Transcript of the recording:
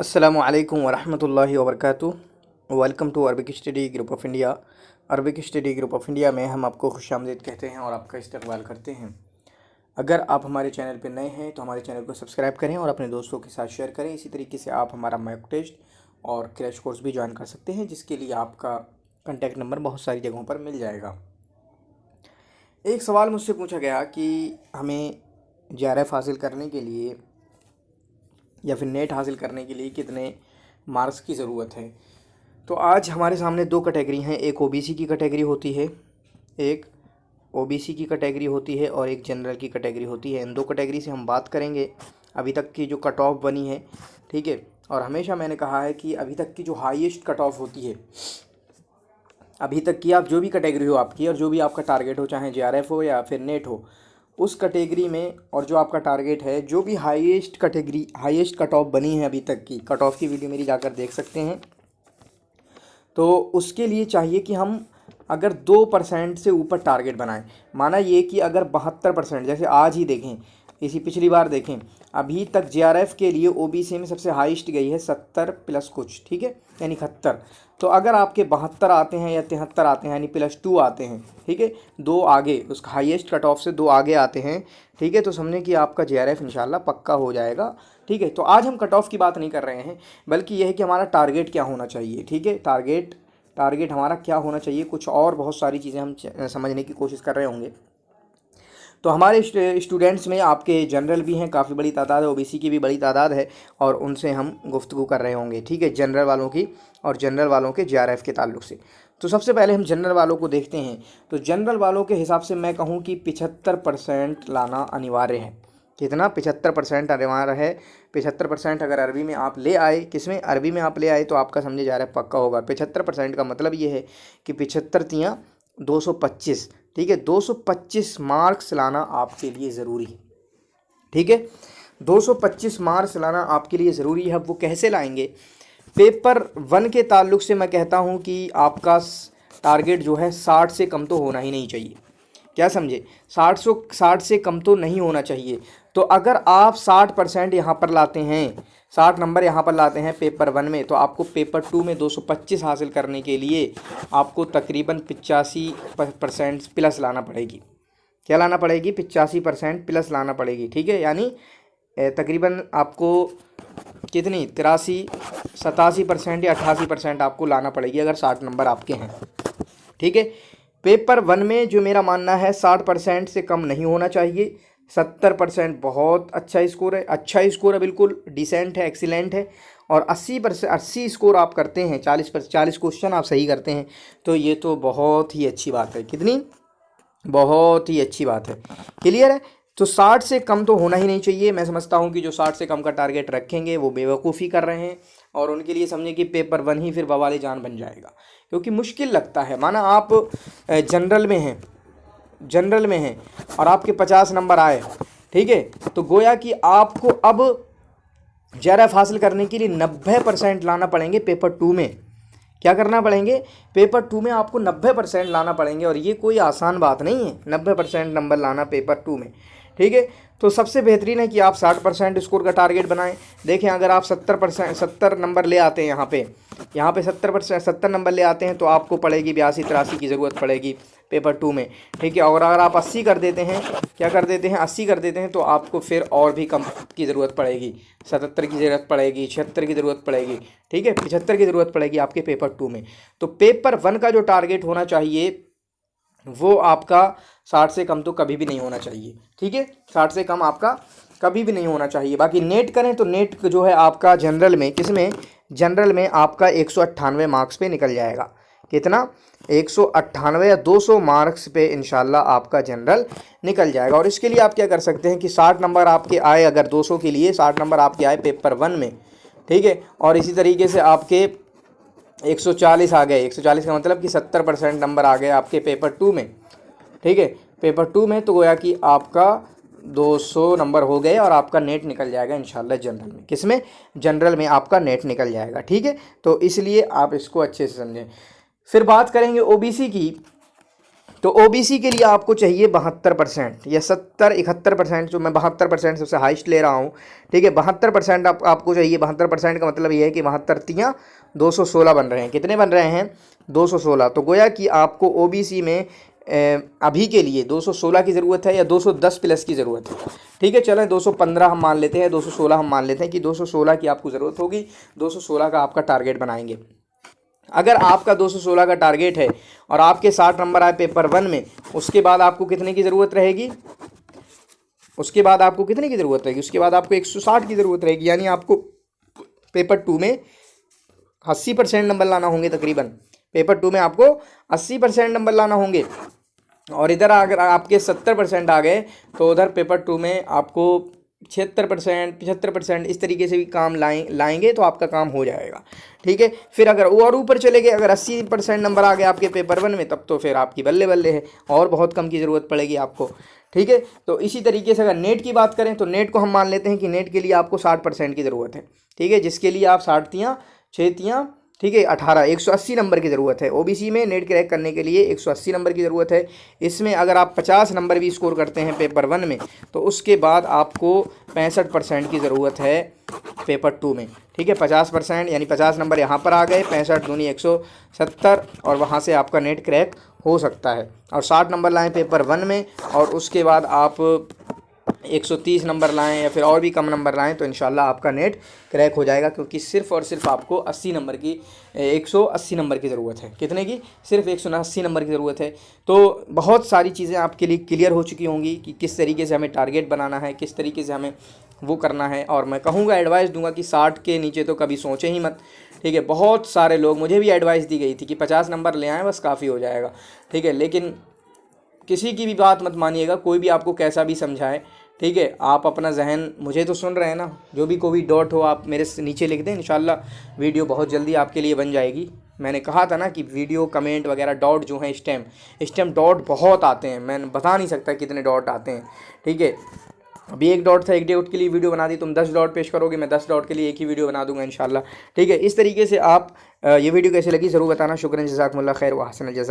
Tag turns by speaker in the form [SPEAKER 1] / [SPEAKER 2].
[SPEAKER 1] अस्सलामु अलैकुम वरहमतुल्लाहि वबरकातुहू। Welcome to Arabic study group of India. Arabic study group of India में हम आपको खुशामदीद कहते हैं और आपका इस्तकबाल करते हैं। अगर आप हमारे चैनल पर नए हैं तो हमारे चैनल को सब्सक्राइब करें और अपने दोस्तों के साथ शेयर करें। इसी तरीके से आप हमारा मॉक टेस्ट और क्रैश कोर्स भी ज्वाइन कर सकते हैं, जिसके लिए आपका कॉन्टैक्ट नंबर बहुत सारी जगहों पर मिल जाएगा। एक सवाल मुझसे पूछा गया कि हमें JRF हासिल करने के लिए या फिर नेट हासिल करने के लिए कितने मार्क्स की ज़रूरत है। तो आज हमारे सामने दो कैटेगरी हैं, एक OBC की कैटेगरी होती है, एक OBC की कैटेगरी होती है और एक जनरल की कैटेगरी होती है। इन दो कैटेगरी से हम बात करेंगे। अभी तक की जो कट ऑफ बनी है, ठीक है, और हमेशा मैंने कहा है कि अभी तक की जो हाईएस्ट कट ऑफ होती है, अभी तक की आप जो भी कैटेगरी हो आपकी और जो भी आपका टारगेट हो, चाहे JRF हो या फिर नेट हो, उस कैटेगरी में और जो आपका टारगेट है, जो भी highest category highest cut off बनी है अभी तक की, कट ऑफ की वीडियो मेरी जाकर देख सकते हैं। तो उसके लिए चाहिए कि हम अगर 2% से ऊपर टारगेट बनाएं। माना ये कि अगर 72%, जैसे आज ही देखें, इसी पिछली बार देखें, अभी तक JRF के लिए OBC में सबसे हाईएस्ट गई है 70 प्लस कुछ, ठीक है, यानी 71। तो अगर आपके 72 आते हैं या 73 आते हैं, यानी +2 आते हैं, ठीक है, 2 आगे, उस हाईएस्ट कट ऑफ से 2 आगे आते हैं, ठीक है, तो समझें कि आपका JRF इंशाल्लाह पक्का हो जाएगा। ठीक है, तो आज हम कट ऑफ की बात नहीं कर रहे हैं, बल्कि यह है कि हमारा टारगेट क्या होना चाहिए। ठीक है, टारगेट हमारा क्या होना चाहिए, कुछ और बहुत सारी चीज़ें हम समझने की कोशिश कर रहे होंगे। तो हमारे स्टूडेंट्स में आपके जनरल भी हैं, काफ़ी बड़ी तादाद है, OBC की भी बड़ी तादाद है, और उनसे हम गुफ्तगू कर रहे होंगे, ठीक है, जनरल वालों की और जनरल वालों के JRF के ताल्लुक से। तो सबसे पहले हम जनरल वालों को देखते हैं। तो जनरल वालों के हिसाब से मैं कहूँ कि 75% लाना अनिवार्य है। कितना? 75% अनिवार्य है। 75% अगर अरबी में आप ले आए, किसमें? अरबी में आप ले आए, तो आपका समझे JRF पक्का होगा। 75% का मतलब ये है कि 75 तियाँ 225, ठीक है, 225 मार्क्स लाना आपके लिए ज़रूरी है। ठीक है, 225 मार्क्स लाना आपके लिए ज़रूरी है। अब वो कैसे लाएंगे? पेपर 1 के ताल्लुक से मैं कहता हूँ कि आपका टारगेट जो है 60 से कम तो होना ही नहीं चाहिए। क्या समझे? 60 से कम तो नहीं होना चाहिए। तो अगर आप 60% यहाँ पर लाते हैं, 60 नंबर यहाँ पर लाते हैं पेपर 1 में, तो आपको पेपर 2 में 225 हासिल करने के लिए आपको तकरीबन 85% प्लस लाना पड़ेगी। क्या लाना पड़ेगी? 85% प्लस लाना पड़ेगी। ठीक है, यानी तकरीबन आपको कितनी 83, 87% या 88% आपको लाना पड़ेगी अगर 60 नंबर आपके हैं। ठीक है, पेपर 1 में जो मेरा मानना है 60% से कम नहीं होना चाहिए। 70% बहुत अच्छा स्कोर है, बिल्कुल डिसेंट है, एक्सीलेंट है। और 80 स्कोर आप करते हैं, 40 क्वेश्चन आप सही करते हैं, तो ये तो बहुत ही अच्छी बात है। कितनी? बहुत ही अच्छी बात है। क्लियर है? तो 60 से कम तो होना ही नहीं चाहिए। मैं समझता हूँ कि जो 60 से कम का टारगेट रखेंगे वो बेवकूफ़ी कर रहे हैं, और उनके लिए समझे कि पेपर 1 ही फिर बवाले जान बन जाएगा, क्योंकि मुश्किल लगता है। माना आप जनरल में हैं और आपके 50 नंबर आए, ठीक है, तो गोया कि आपको अब JRF हासिल करने के लिए 90% लाना पड़ेंगे पेपर 2 में। क्या करना पड़ेंगे? पेपर 2 में आपको 90% लाना पड़ेंगे, और ये कोई आसान बात नहीं है 90% नंबर लाना पेपर 2 में। ठीक है, तो सबसे बेहतरीन है कि आप 60% स्कोर का टारगेट बनाएं। देखें, अगर आप 70 नंबर ले आते हैं, यहाँ पे 70 नंबर ले आते हैं, तो आपको पड़ेगी 82-83 की ज़रूरत पड़ेगी पेपर 2 में। ठीक है, और अगर आप 80 कर देते हैं, क्या कर देते हैं, 80 कर देते हैं, तो आपको फिर और भी कम की ज़रूरत पड़ेगी, 77 की ज़रूरत पड़ेगी, 76 की ज़रूरत पड़ेगी, ठीक है, 75 की ज़रूरत पड़ेगी आपके पेपर 2 में। तो पेपर 1 का जो टारगेट होना चाहिए वो आपका 60 से कम तो कभी भी नहीं होना चाहिए। ठीक है, 60 से कम आपका कभी भी नहीं होना चाहिए। बाकी नेट करें तो नेट जो है आपका जनरल में, किसमें? जनरल में आपका 198 मार्क्स पे निकल जाएगा। कितना? 198 या 200 मार्क्स पे इंशाल्लाह आपका जनरल निकल जाएगा। और इसके लिए आप क्या कर सकते हैं कि 60 नंबर आपके आए, अगर 200 के लिए 60 नंबर आपके आए पेपर 1 में, ठीक है, और इसी तरीके से आपके 140 आ गए, 140 का मतलब कि 70% नंबर आ गए आपके पेपर 2 में। ठीक है, पेपर 2 में, तो गोया कि आपका 200 नंबर हो गए और आपका नेट निकल जाएगा इंशाल्लाह जनरल में। किसमें? जनरल में आपका नेट निकल जाएगा। ठीक है, तो इसलिए आप इसको अच्छे से समझें। फिर बात करेंगे OBC की। तो ओबीसी के लिए आपको चाहिए 72% या 70-71%, जो मैं 72% सबसे हाइस्ट ले रहा हूँ, ठीक है। 72% आपको चाहिए। 72% का मतलब ये है कि 72 216 बन रहे हैं। कितने बन रहे हैं? 216। तो गोया कि आपको ओबीसी में अभी के लिए 216 की ज़रूरत है या 210 प्लस की ज़रूरत है, ठीक है। चलें 215 हम मान लेते हैं, 216 हम मान लेते हैं कि 216 की आपको ज़रूरत होगी। 216 का आपका टारगेट बनाएंगे। अगर आपका 216 का टारगेट है और आपके 60 नंबर आए पेपर 1 में, उसके बाद आपको कितने की ज़रूरत रहेगी? उसके बाद आपको कितने की ज़रूरत रहेगी? उसके बाद आपको 160 की ज़रूरत रहेगी। यानी आपको पेपर 2 में 80% नंबर लाना होंगे तकरीबन। पेपर 2 में आपको 80% नंबर लाना होंगे। और इधर अगर आपके 70% आ गए तो उधर पेपर 2 में आपको 76% 75% इस तरीके से भी काम लाएंगे तो आपका काम हो जाएगा, ठीक है। फिर अगर और ऊपर चले गए, अगर 80% नंबर आ गए आपके पेपर 1 में, तब तो फिर आपकी बल्ले बल्ले है, और बहुत कम की ज़रूरत पड़ेगी आपको, ठीक है। तो इसी तरीके से अगर नेट की बात करें तो नेट को हम मान लेते हैं कि नेट के लिए आपको 60% की ज़रूरत है, ठीक है। जिसके लिए आप 60 तियाँ 6 तियाँ, ठीक है, 18 180 नंबर की ज़रूरत है। ओबीसी में नेट क्रैक करने के लिए 180 नंबर की ज़रूरत है। इसमें अगर आप 50 नंबर भी स्कोर करते हैं पेपर 1 में, तो उसके बाद आपको 65% की ज़रूरत है पेपर 2 में, ठीक है। 50% यानी 50 नंबर यहाँ पर आ गए, 65 दूनी 170, और वहाँ से आपका नेट क्रैक हो सकता है। और 60 नंबर लाएँ पेपर 1 में, और उसके बाद आप 130 नंबर लाएं या फिर और भी कम नंबर लाएं, तो इंशाल्लाह आपका नेट क्रैक हो जाएगा। क्योंकि सिर्फ़ और सिर्फ आपको 80 नंबर की 180 नंबर की ज़रूरत है। कितने की? सिर्फ 180 नंबर की ज़रूरत है। तो बहुत सारी चीज़ें आपके लिए क्लियर हो चुकी होंगी कि किस तरीके से हमें टारगेट बनाना है, किस तरीके से हमें वो करना है। और मैं कहूँगा, एडवाइस दूंगा कि 60 के नीचे तो कभी सोचें ही मत, ठीक है। बहुत सारे लोग, मुझे भी एडवाइस दी गई थी कि 50 नंबर ले आएँ, बस काफ़ी हो जाएगा, ठीक है। लेकिन किसी की भी बात मत मानिएगा, कोई भी आपको कैसा भी समझाए, ठीक है। आप अपना जहन, मुझे तो सुन रहे हैं ना, जो भी कोई डाउट हो आप मेरे से नीचे लिख दें, इंशाल्लाह वीडियो बहुत जल्दी आपके लिए बन जाएगी। मैंने कहा था ना कि वीडियो कमेंट वगैरह डाउट जो हैं, स्टेम डाउट बहुत आते हैं, मैं बता नहीं सकता कितने डाउट आते हैं, ठीक है। अभी एक डाउट था, एक डाउट के लिए वीडियो बना दी, तुम 10 डाउट पेश करोगे, मैं 10 डाउट के लिए एक ही वीडियो बना दूंगा इंशाल्लाह, ठीक है। इस तरीके से आप ये वीडियो कैसे लगी ज़रूर बताना। शुक्रिया, जज़ाकुमुल्लाह खैर व अहसनल जज़ा।